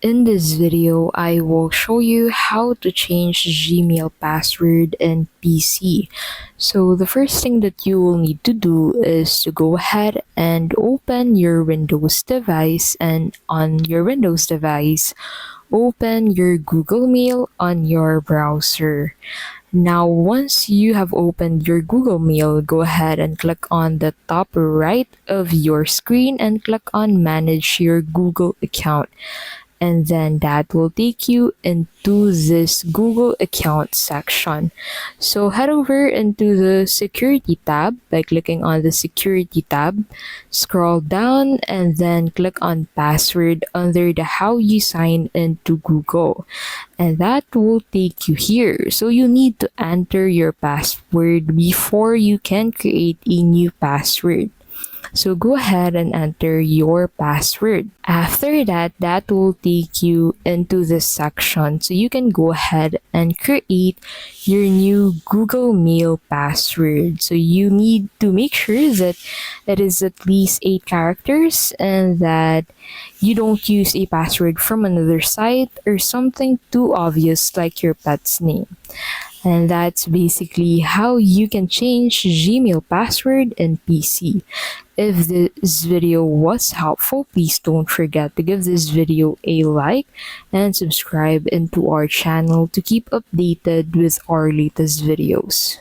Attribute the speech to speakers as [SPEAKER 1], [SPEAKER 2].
[SPEAKER 1] In this video, I will show you how to change Gmail password in PC. So the first thing that you will need to do is to go ahead and open your Windows device, and on your Windows device, open your Google Mail on your browser. Now, once you have opened your Google Mail, go ahead and click on the top right of your screen and click on Manage Your Google Account. And then that will take you into this Google account section. So head over into the security tab by clicking on the security tab, scroll down and then click on password under the how you sign into Google, and that will take you here. So you need to enter your password before you can create a new password. So go ahead and enter your password. After that, that will take you into this section. So you can go ahead and create your new Google Mail password. So you need to make sure that it is at least 8 characters and that you don't use a password from another site or something too obvious like your pet's name. And that's basically how you can change Gmail password in PC. If this video was helpful, please don't forget to give this video a like and subscribe into our channel to keep updated with our latest videos.